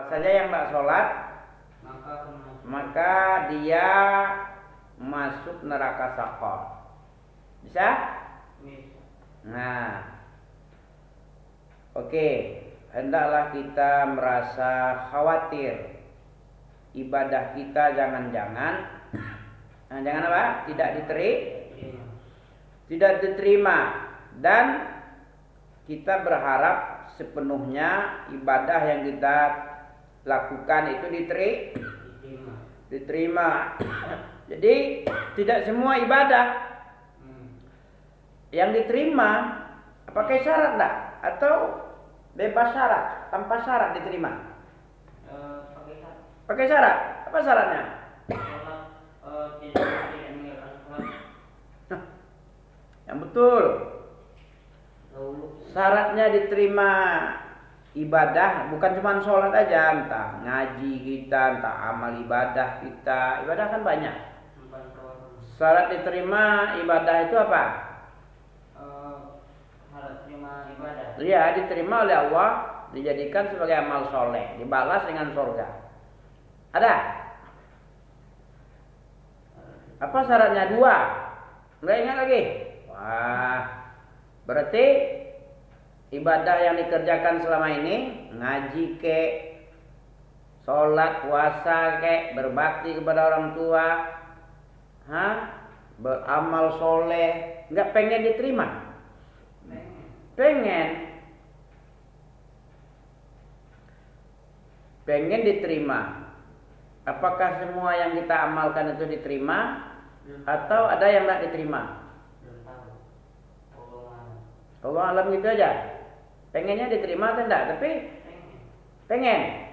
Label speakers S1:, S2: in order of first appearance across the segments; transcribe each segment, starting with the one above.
S1: saja yang tidak sholat maka dia masuk neraka saqar. Bisa? Nah, oke. Hendaklah kita merasa khawatir ibadah kita jangan-jangan apa? Tidak diterima, dan kita berharap sepenuhnya ibadah yang kita lakukan itu diterima. Jadi tidak semua ibadah yang diterima pakai syarat enggak? Atau bebas syarat, tanpa syarat diterima? Pakai syarat. Apa syaratnya? Yang betul. Syaratnya diterima ibadah bukan cuma sholat aja, entah ngaji kita, entah amal ibadah kita. Ibadah kan banyak. Syarat diterima ibadah itu apa?
S2: Syarat terima ibadah.
S1: Iya, diterima oleh Allah, dijadikan sebagai amal soleh, dibalas dengan surga. Ada? Apa syaratnya? 2. Nggak ingat lagi? Wah, berarti ibadah yang dikerjakan selama ini, ngaji kek, sholat, puasa kek, berbakti kepada orang tua, beramal soleh, nggak pengen diterima? Pengen diterima. Apakah semua yang kita amalkan itu diterima atau ada yang nggak diterima? Allah alam gitu aja. Pengennya diterima atau enggak? Tapi pengen.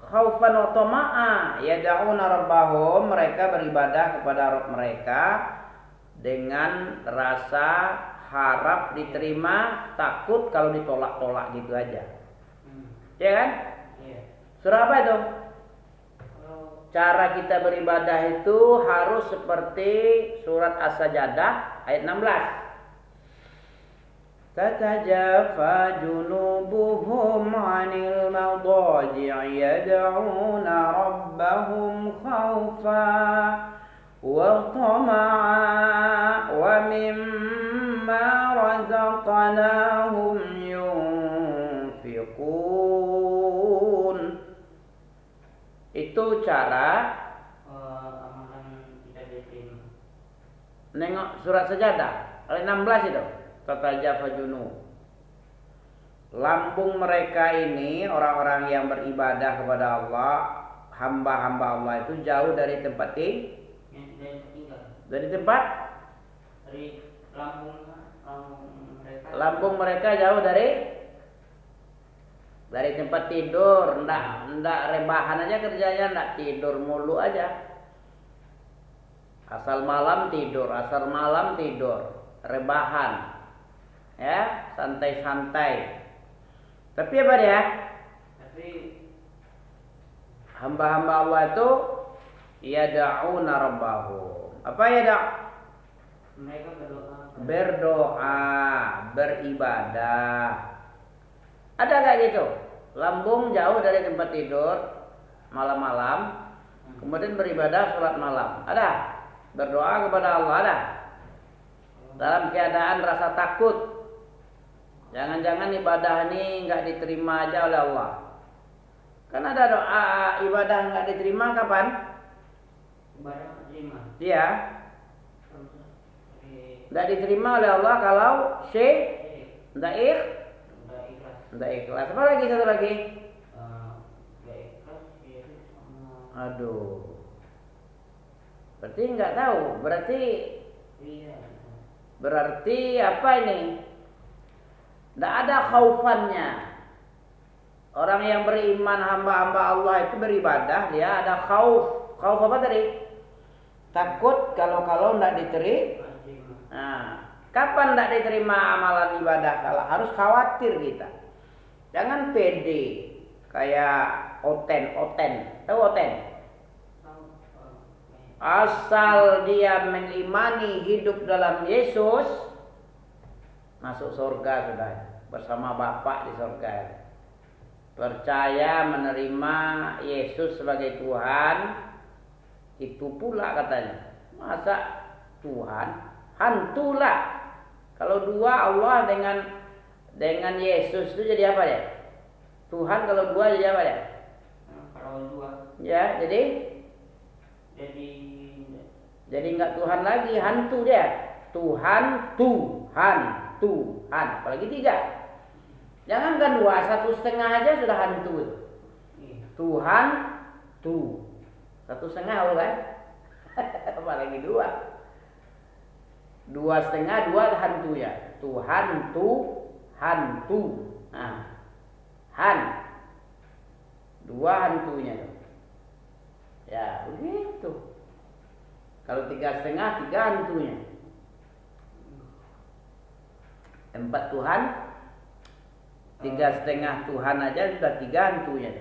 S1: Khaufan wa tama'a yad'una rabbahum, mereka beribadah kepada Rabb mereka dengan rasa harap diterima, takut kalau ditolak-tolak gitu aja. Ya kan? Surah apa itu? Cara kita beribadah itu harus seperti surat As-Sajdah ayat 16. Tatajafa junubuhum 'anil madaji'i yad'una rabbahum khawfa wa tama'a wa mimma razaqnahum yunfiqun. Itu cara
S2: amalan kita diterima.
S1: Nengok surat Sajadah ayat 16 itu. Tatajafa junub. Lambung mereka ini, orang-orang yang beribadah kepada Allah, hamba-hamba Allah itu jauh dari tempat dari tempat lambung mereka jauh dari tempat tidur. Ndak rebahan aja kerjanya, ndak tidur mulu aja. Asal malam tidur, rebahan. Ya, santai-santai. Tapi apa dia? Hamba-hamba Allah itu yad'una rabbahum. Apa
S2: Mereka
S1: berdoa, beribadah. Ada enggak gitu? Lambung jauh dari tempat tidur malam-malam, kemudian beribadah salat malam. Ada? Berdoa kepada Allah ada? Dalam keadaan rasa takut. Jangan-jangan ibadah ini enggak diterima aja oleh Allah. Kan ada doa ibadah enggak diterima kapan?
S2: Ibadah diterima.
S1: Iya. Enggak diterima oleh Allah kalau enggak ikhlas. Apa lagi satu lagi? Aduh. Berarti enggak tahu. Berarti apa ini? Tidak ada khaufannya. Orang yang beriman, hamba-hamba Allah itu beribadah, dia ada khauf. Khauf apa tadi? Takut kalau tidak diterima. Nah, kapan tidak diterima amalan ibadah? Kalau harus khawatir kita. Jangan pede kayak oten. Tahu oten? Asal dia mengimani hidup dalam Yesus, masuk surga sudah bersama Bapak di surga. percaya menerima Yesus sebagai Tuhan, itu pula katanya. Masa Tuhan? Hantulah. Kalau dua Allah dengan Yesus itu jadi apa ya? Tuhan kalau dua jadi apa ya?
S2: Kalau dua.
S1: Ya, jadi nggak Tuhan lagi, hantu dia. Tuhan, apalagi tiga. Jangankan dua, 1,5 aja sudah hantu itu. Tuhan, 1,5 kan? Apalagi dua. 2,5, 2 hantunya. Tuhan, hantu. Nah, dua hantunya. Ya, begitu. Kalau 3,5, 3 hantunya. 4 Tuhan, 3,5 Tuhan aja sudah 3 hantunya.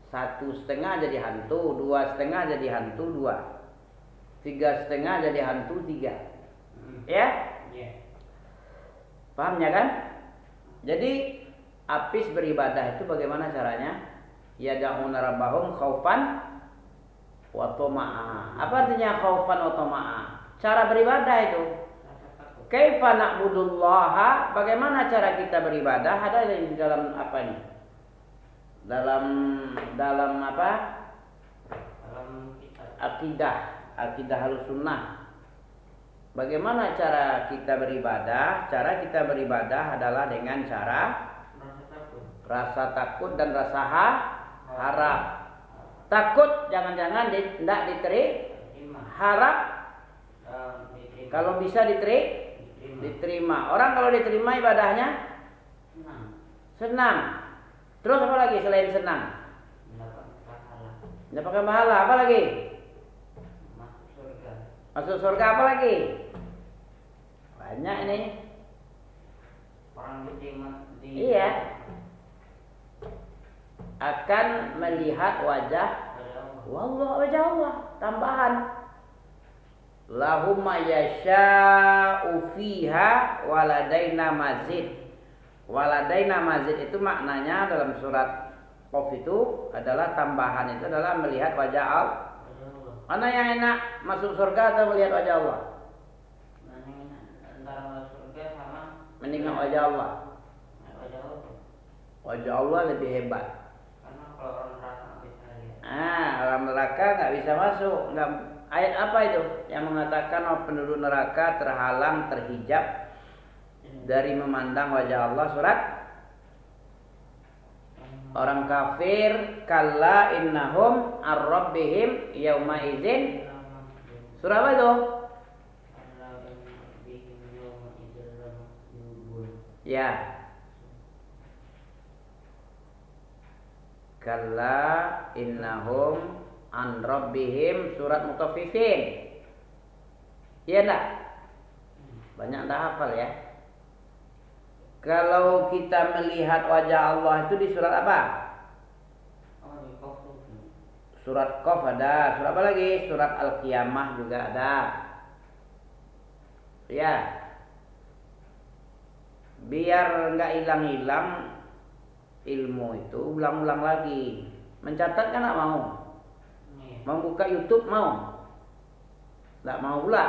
S1: 1,5 jadi hantu, 2,5 jadi hantu 2, 3,5 jadi hantu 3. Ya? Pahamnya kan? Jadi Apis beribadah itu bagaimana caranya? Yad'una rabbahum khaufan wa tama'a. Apa artinya khaufan wa tama'a? Cara beribadah itu. Kaifa na'budullaha? Bagaimana cara kita beribadah? Ada di dalam apa ini? Dalam apa?
S2: Dalam kitab.
S1: Akidah Ahlussunnah. Bagaimana cara kita beribadah? Cara kita beribadah adalah dengan cara rasa takut dan rasa harap. Takut jangan-jangan tidak diterima. Harap kalau bisa diterima. Orang kalau diterima ibadahnya senang. Terus apa lagi selain senang? Mendapatkan pahala. Apa lagi? Masuk surga apa lagi? Banyak ini.
S2: Orang diterima.
S1: Iya. Akan melihat wajah wajah Allah. Tambahan. Lahum ma yasha'u fiha waladaina mazid. Waladaina mazid itu maknanya dalam surat Qaf itu adalah tambahan, itu adalah melihat wajah Allah. Mana yang enak, masuk surga atau melihat wajah Allah?
S2: Antara surga sama
S1: Mendingan wajah Allah. Wajah Allah lebih hebat.
S2: Karena kalau orang neraka nggak bisa lihat.
S1: Orang neraka nggak bisa masuk. Nggak. Ayat apa itu yang mengatakan penduduk neraka terhalang, terhijab dari memandang wajah Allah? Surat orang kafir, kalla innahum ar-rabbihim yauma idzin. Surah apa itu? Ya. Kalla innahum an rabbihim, surat Mutaffifin. Iya enggak? Banyak tak hafal ya. Kalau kita melihat wajah Allah itu di surat apa? Surat Qaf ada. Surat apa lagi? Surat Al-Qiyamah juga ada. Ya. Biar enggak hilang-hilang ilmu itu, ulang-ulang lagi. Mencatat kan enggak mau? Membuka YouTube mau? Enggak mau pula.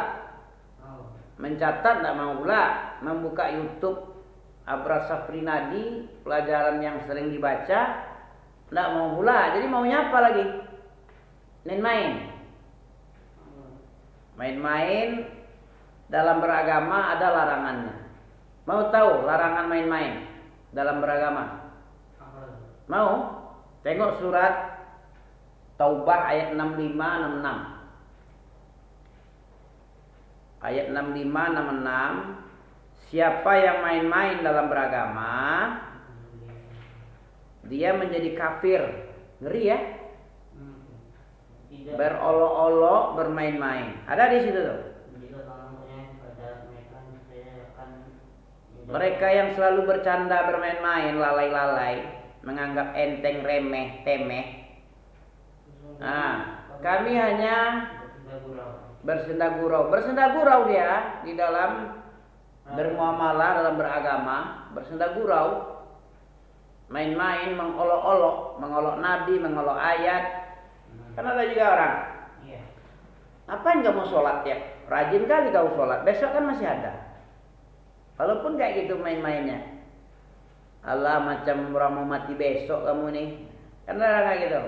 S1: Mencatat enggak mau pula. Membuka YouTube Abrar Safrinadi, pelajaran yang sering dibaca, enggak mau pula. Jadi maunya apa lagi? Main-main. Main-main dalam beragama ada larangannya. Mau tahu larangan main-main dalam beragama? Mau? Tengok surat Taubah ayat 65-66. Ayat 65-66. Siapa yang main-main dalam beragama, dia menjadi kafir. Ngeri ya? Berolok-olok, bermain-main. Ada di situ tuh. Mereka yang selalu bercanda, bermain-main, lalai-lalai, menganggap enteng, remeh, temeh. Kami hanya bersenda gurau dia di dalam bermuamalah, dalam beragama, bersenda gurau. main-main, mengolok Nabi, mengolok ayat. Kan ada juga orang,
S2: Iya.
S1: ngapain kamu sholat ya? Rajin kali kau sholat, besok kan masih ada. Walaupun kayak gitu main-mainnya. Allah macam orang mau mati besok kamu nih. Kan ada kayak gitu.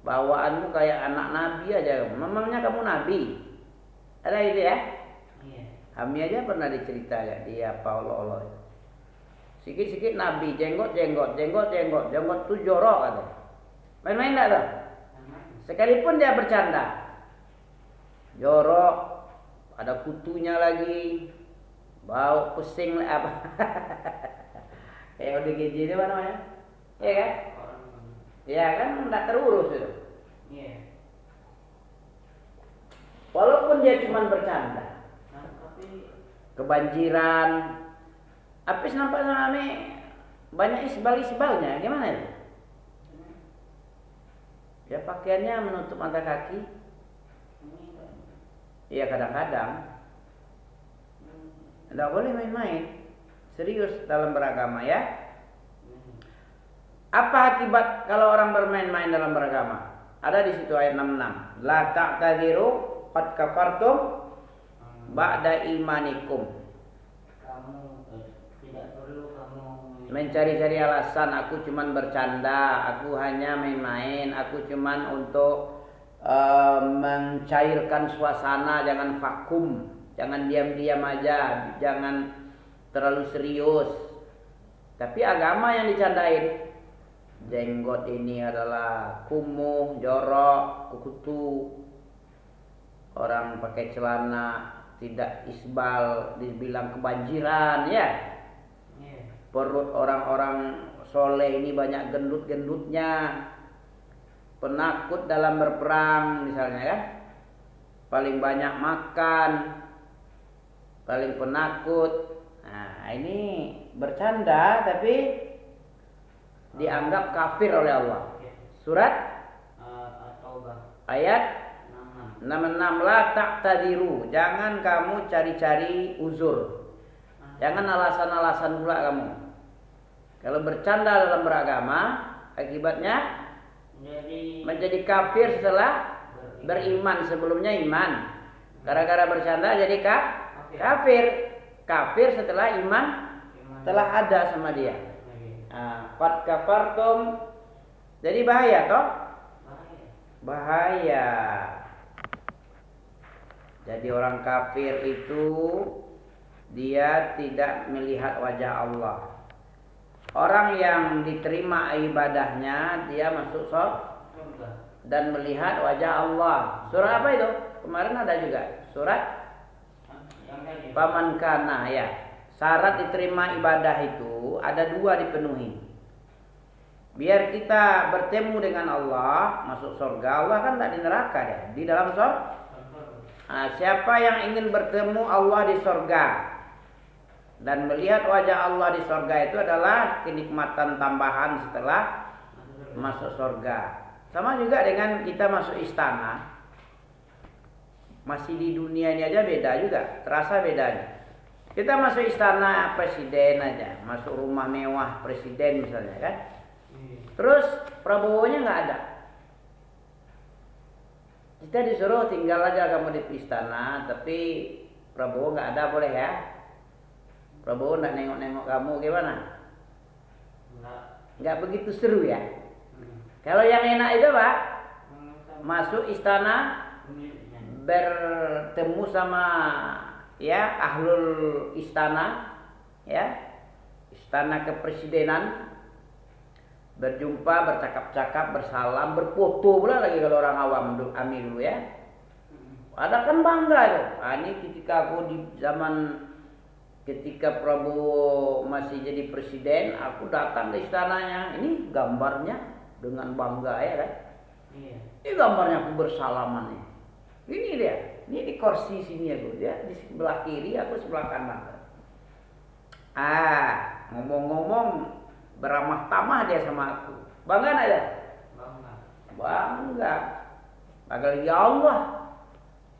S1: Bawaanmu kayak anak Nabi aja. Memangnya kamu Nabi? Ada gitu ya?
S2: Iya.
S1: Kami aja pernah dicerita ya, dia apa Allah. Sikit-sikit Nabi, jenggot tuh jorok kata. Main-main enggak tuh? Sekalipun dia bercanda. Jorok, ada kutunya lagi. Bau pusing apa? Kayak ODGJ itu apa namanya? Iya kan? Iya kan enggak terurus itu.
S2: Iya.
S1: Walaupun dia cuma bercanda.
S2: Tapi
S1: Kebanjiran. Apis nampak kami banyak isbal-isbalnya. Gimana itu? Ya pakaiannya menutup mata kaki. Iya kadang-kadang. Tidak boleh main-main. Serius dalam beragama ya. Apa akibat kalau orang bermain-main dalam beragama? Ada di situ ayat 66. La ta'tadiru qad kafartum ba'da imanikum.
S2: kamu tidak perlu kamu
S1: Mencari-cari alasan, aku cuman bercanda, aku hanya main-main, aku cuman untuk mencairkan suasana, jangan vakum, jangan diam-diam aja, jangan terlalu serius. Tapi agama yang dicandain. Jenggot ini adalah kumuh, jorok, kutu. Orang pakai celana tidak isbal, dibilang kebanjiran ya. Perut orang-orang soleh ini banyak gendut-gendutnya. Penakut dalam berperang misalnya kan. Paling banyak makan, paling penakut. Nah, ini bercanda tapi dianggap kafir oleh Allah. Surat
S2: At-Taubah
S1: ayat 66. La ta'tadiru, jangan kamu cari-cari uzur. Jangan alasan-alasan pula kamu. Kalau bercanda dalam beragama, akibatnya menjadi kafir setelah beriman. Sebelumnya iman. Gara-gara bercanda jadi kafir. Kafir setelah iman telah ada sama dia. Qad kafartum. Jadi bahaya toh? Bahaya. Jadi orang kafir itu dia tidak melihat wajah Allah. Orang yang diterima ibadahnya dia masuk surga dan melihat wajah Allah. Surat apa itu? Kemarin ada juga surat Paman Kana ya. Syarat diterima ibadah itu ada 2 dipenuhi. Biar kita bertemu dengan Allah, masuk surga. Allah kan tidak di neraka ya, di dalam surga. Nah, siapa yang ingin bertemu Allah di surga dan melihat wajah Allah di surga itu adalah kenikmatan tambahan setelah masuk surga. Sama juga dengan kita masuk istana. Masih di dunia ini aja beda juga, terasa bedanya. Kita masuk istana presiden aja, masuk rumah mewah presiden misalnya kan. Terus Prabowo-nya nggak ada. Kita disuruh tinggal aja kamu di istana, tapi Prabowo nggak ada boleh ya? Prabowo nggak nengok-nengok kamu gimana? Nggak begitu seru ya. Kalau yang enak itu Pak, masuk istana bertemu sama ya ahlul istana, ya istana kepresidenan, berjumpa, bercakap-cakap, bersalam, berfoto pula lagi kalau orang awam dulu ya. Ada kan bangga itu. Ini ketika aku di zaman ketika Prabowo masih jadi presiden, aku datang ke istananya. Ini gambarnya dengan bangga ya kan. Ini gambarnya aku bersalaman nih. Ini dia. Ini di kursi sini aku, dia di sebelah kiri, aku sebelah kanan. Ngomong-ngomong beramah tamah dia sama aku. Bangga enggak ya? Bangga. Bangga ya Allah.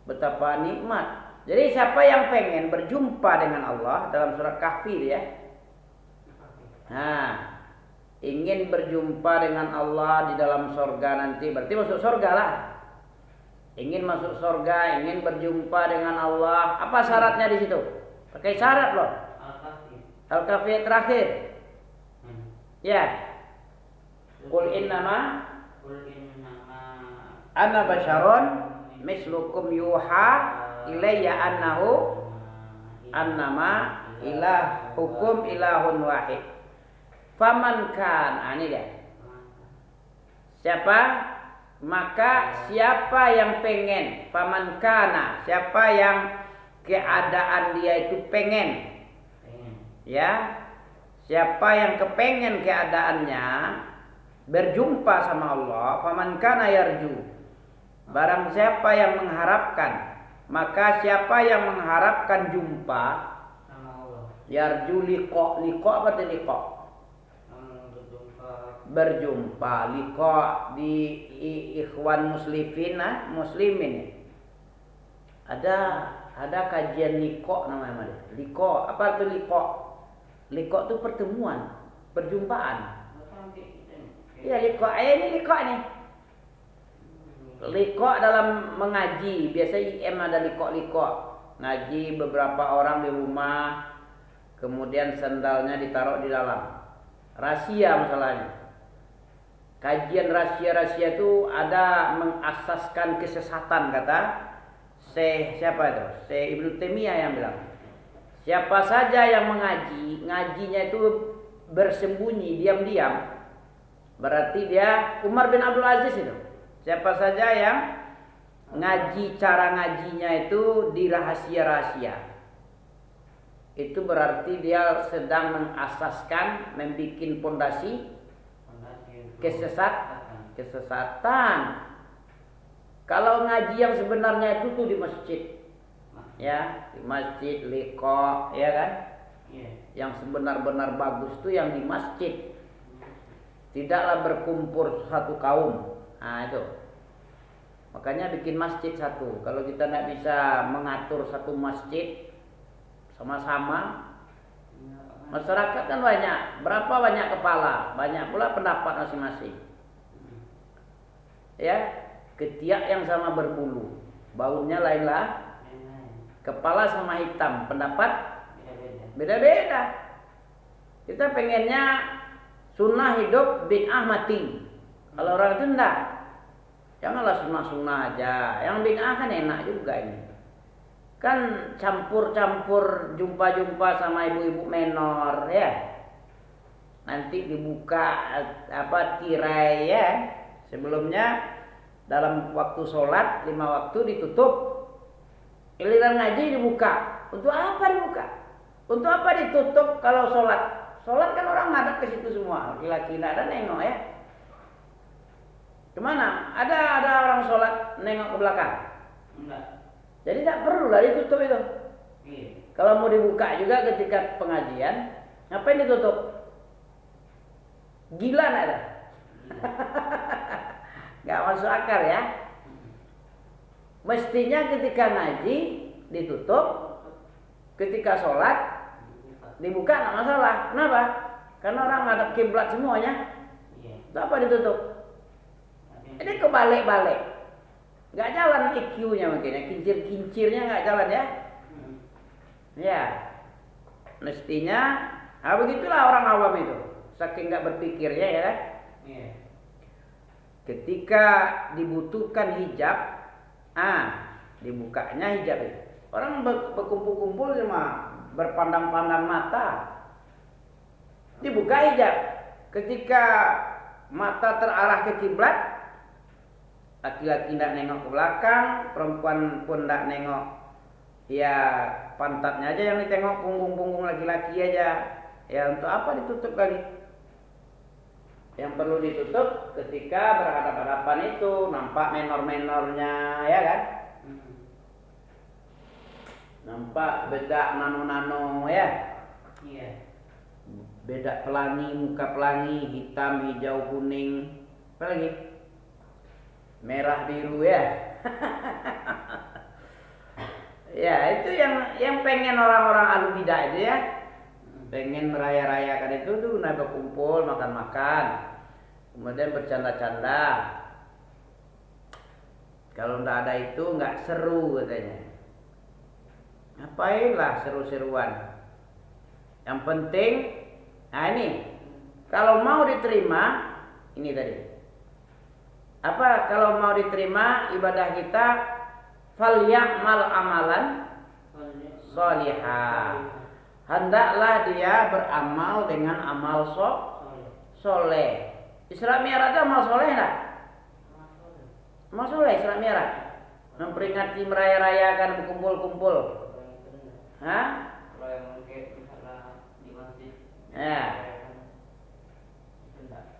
S1: Betapa nikmat. Jadi siapa yang pengen berjumpa dengan Allah dalam surat Kahfi ya. Nah, ingin berjumpa dengan Allah di dalam sorga nanti, berarti masuk sorga lah. Ingin masuk sorga, ingin berjumpa dengan Allah. Apa syaratnya di situ? Pakai syarat loh. Al-Kahfi terakhir. Ya. Qul innama ana basyarun mislukum yuha ilayya annahu annama ilahukum ilahun wahid. Faman kan, ini dia. Siapa? Maka siapa yang pengen, faman kana, siapa yang keadaan dia itu pengen. Ya. Siapa yang kepengen keadaannya berjumpa sama Allah, faman kana yarju. Barang siapa yang mengharapkan, maka siapa yang mengharapkan jumpa
S2: sama Allah.
S1: Yarju liqa. Liqa apa itu liqa? Berjumpa. Liqa di ikhwan muslimin. Ada kajian liqa namanya. Liqa. Apa itu liqa? Liqa itu pertemuan, perjumpaan. Iya liqa. Ini liqa nih. Liqa dalam mengaji. Biasa IM ada liqa. Ngaji beberapa orang di rumah, kemudian sendalnya ditaruh di dalam. Rahasia masalahnya. Kajian rahasia-rahasia itu ada mengasaskan kesesatan, kata siapa itu? Ibnu Taimiyah yang bilang. Siapa saja yang mengaji, ngajinya itu bersembunyi, diam-diam, berarti dia Umar bin Abdul Aziz itu. Siapa saja yang ngaji, cara ngajinya itu di rahasia-rahasia, itu berarti dia sedang mengasaskan, membuat pondasi kesesatan. Kalau ngaji yang sebenarnya itu tuh di masjid, ya di masjid liqa, ya kan? Yang sebenar-benar bagus tuh yang di masjid, tidaklah berkumpul satu kaum. Nah itu, makanya bikin masjid satu. Kalau kita tidak bisa mengatur satu masjid sama-sama, masyarakat kan banyak, berapa banyak kepala, banyak pula pendapat masing-masing. Ya, ketiak yang sama berbulu, baunya lain-lah. Kepala sama hitam, pendapat beda-beda. Kita pengennya sunnah hidup, bid'ah mati. Kalau orang itu enggak, janganlah sunnah-sunnah aja. Yang bid'ah kan enak juga ini. Kan campur-campur, jumpa-jumpa sama ibu-ibu menor, ya. Nanti dibuka tirai, ya. Sebelumnya dalam waktu sholat 5 waktu ditutup. Giliran ngaji dibuka. Untuk apa dibuka? Untuk apa ditutup kalau sholat? Sholat kan orang ngadep ke situ semua. Laki-laki tidak ada nengok, ya. Kemana? Ada orang sholat nengok ke belakang?
S2: Enggak.
S1: Jadi tidak perlu lah ditutup itu.
S2: Iya.
S1: Kalau mau dibuka juga ketika pengajian, ngapain ditutup? Gila nggak ada? Nggak masuk akal, ya. Mestinya ketika ngaji ditutup, ketika sholat dibuka nggak masalah. Kenapa? Karena orang ngadep kiblat semuanya. Kenapa ditutup? Ini kebalik-balik. Nggak jalan IQ-nya mungkin ya, kincir-kincirnya nggak jalan, ya. Ya, mestinya, begitulah orang awam itu, saking nggak berpikirnya, ya kan. Ketika dibutuhkan hijab, dibukanya hijab itu. Orang berkumpul-kumpul cuma berpandang-pandang mata, dibuka hijab. Ketika mata terarah ke kiblat, laki-laki tidak nengok ke belakang, perempuan pun tidak nengok, ya pantatnya aja yang ditengok, punggung-punggung laki-laki aja. Ya untuk apa ditutup kali? Yang perlu ditutup ketika berhadapan-hadapan itu, nampak menor-menornya, ya kan? Nampak bedak nano-nano, ya. Bedak pelangi, muka pelangi, hitam, hijau, kuning, apa lagi? Merah, biru, ya. Ya itu yang pengen orang-orang ahlu bidah itu, ya. pengen meraya-rayakan itu tuh nabi kumpul makan-makan, kemudian bercanda-canda. Kalau nggak ada itu nggak seru katanya. Ngapainlah seru-seruan. Yang penting, nah ini kalau mau diterima, ini tadi. Apa kalau mau diterima ibadah kita, falyamal amalan sholihah. Hendaklah dia beramal dengan amal soleh. Isra Mi'raj itu amal soleh enggak? Amal soleh Isra Mi'raj. Memperingati meraya-rayakan berkumpul-kumpul. Hah?
S2: Kalau yang mungkin misalnya di masjid.
S1: Ya.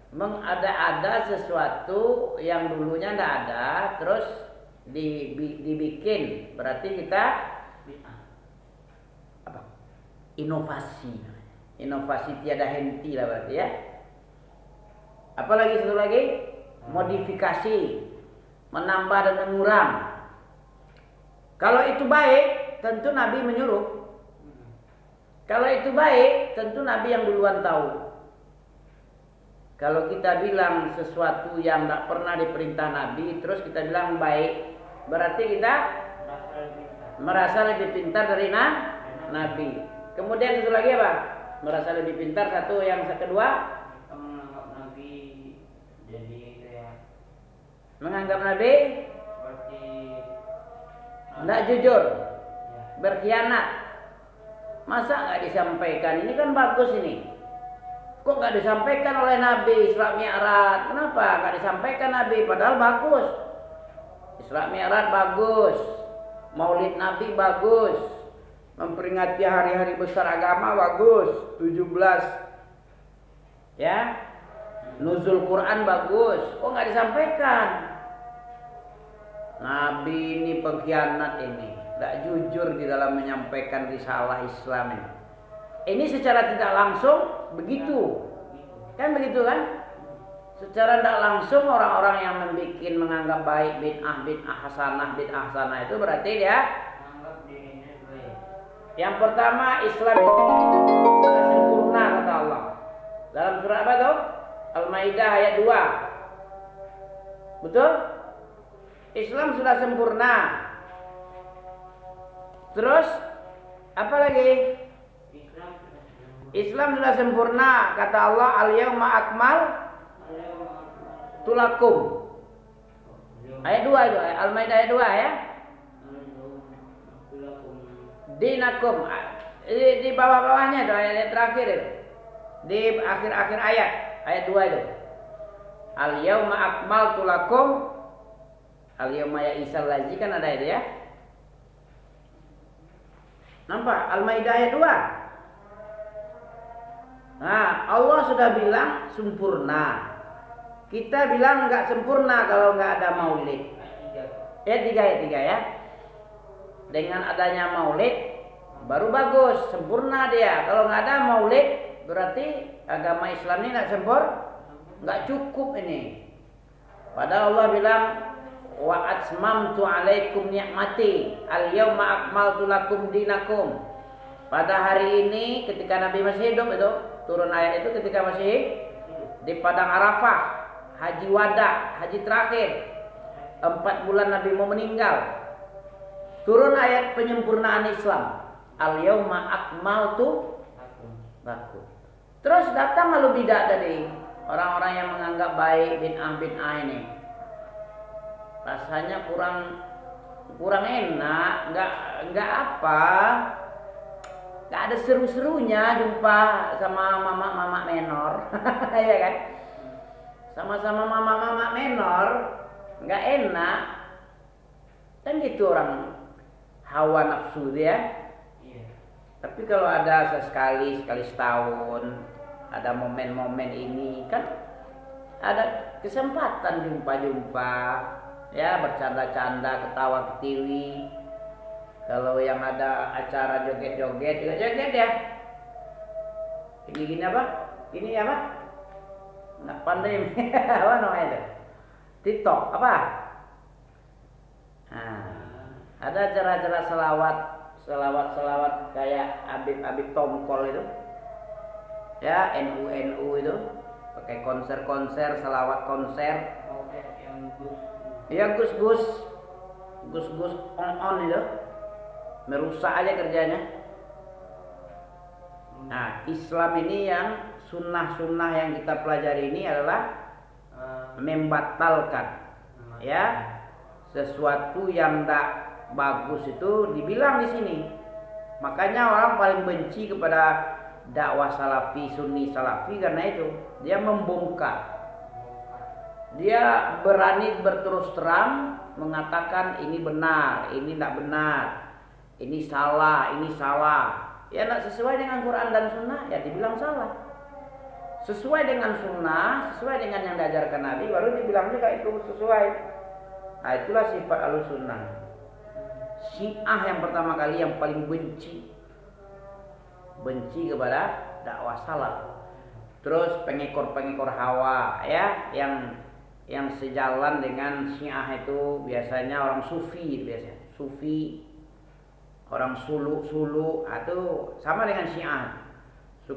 S1: Mengada-ada sesuatu yang dulunya enggak ada, terus dibikin. Berarti kita apa? Inovasi. Inovasi tiada henti lah berarti ya. Apalagi satu lagi? Modifikasi. Menambah dan mengurang. Kalau itu baik, tentu Nabi menyuruh. Kalau itu baik, tentu Nabi yang duluan tahu. Kalau kita bilang sesuatu yang tidak pernah diperintah Nabi, terus kita bilang baik, berarti kita merasa lebih pintar dari Nabi. Kemudian satu lagi apa? Merasa lebih pintar. Satu yang kedua,
S2: menganggap Nabi jadi kayak
S1: menganggap Nabi
S2: seperti
S1: tidak jujur,
S2: ya.
S1: berkhianat. Masa nggak disampaikan? Ini kan bagus ini. Kok nggak disampaikan oleh Nabi Isra Mi'raj? Kenapa nggak disampaikan Nabi? Padahal bagus. Isra Mi'raj bagus, Maulid Nabi bagus, memperingati hari-hari besar agama bagus, 17 ya, nuzul Quran bagus. Kok nggak disampaikan? Nabi ini pengkhianat ini, nggak jujur di dalam menyampaikan risalah Islam ini. Ini secara tidak langsung begitu, kan begitu kan? Secara tidak langsung orang-orang yang menganggap baik bid'ah hasanah itu berarti dia
S2: menganggap dirinya baik.
S1: yang pertama Islam sudah sempurna kata Allah. Dalam surah apa tuh? Al-Maidah ayat 2. Betul? Islam sudah sempurna. Terus apa lagi? Islam sudah sempurna kata Allah, al-yauma akmaltu lakum. Ayat 2 itu, Al-Maidah ayat 2 ya. Dinakum. Di bawah-bawahnya itu ayat terakhir itu. Di akhir-akhir ayat 2 itu. Al-yauma akmaltu lakum. Al-yauma ya Isa lazi kan ada itu ya. Nampak Al-Maidah ayat 2. Nah, Allah sudah bilang sempurna. Kita bilang enggak sempurna kalau enggak ada maulid. Ayat 3 ya. Dengan adanya maulid baru bagus, sempurna dia. Kalau enggak ada maulid berarti agama Islam ini enggak enggak cukup ini. Padahal Allah bilang wa atmamtu alaikum ni'mati al-yauma akmaltu lakum dinakum. Pada hari ini ketika Nabi masih hidup itu, turun ayat itu ketika masih di padang Arafah, haji wada, haji terakhir, 4 bulan Nabi mau meninggal. Turun ayat penyempurnaan Islam. Al-yauma akmaltu lakum. Terus datang lalu bidah tadi, orang-orang yang menganggap baik bid'ah ini. Rasanya kurang enak, enggak apa. Gak ada seru-serunya jumpa sama mama-mama menor. Ya kan? Sama-sama mama-mama menor gak enak. Kan gitu orang hawa nafsu dia.
S2: Iya.
S1: Tapi kalau ada sekali setahun, ada momen-momen ini kan ada kesempatan jumpa-jumpa, ya bercanda-canda, ketawa ketiwi. Kalau yang ada acara joget-joget juga joget ya. Ini gini apa? Ini apa? Nggak pandai apa namanya itu? TikTok apa? Nah, ada acara-acara selawat kayak Habib Tomkol itu. Ya, NU itu pakai konser-konser, salawat konser.
S2: Mau kayak yang Gus.
S1: Ya Gus on itu merusak aja kerjanya. Nah, Islam ini yang sunnah-sunnah yang kita pelajari ini adalah membatalkan ya sesuatu yang tidak bagus itu dibilang di sini. Makanya orang paling benci kepada dakwah salafi, sunni salafi karena itu dia membongkar. Dia berani berterus terang mengatakan ini benar, ini tidak benar, ini salah, ini salah. Ya tidak sesuai dengan Quran dan Sunnah, ya dibilang salah. Sesuai dengan Sunnah, sesuai dengan yang diajarkan Nabi, baru dibilang juga itu sesuai. Nah itulah sifat Ahlussunnah. Syiah yang pertama kali yang paling benci kepada dakwah salaf. Terus pengekor hawa ya yang sejalan dengan Syiah itu biasanya orang sufi biasanya. Sufi, orang suluk itu sama dengan Syiah.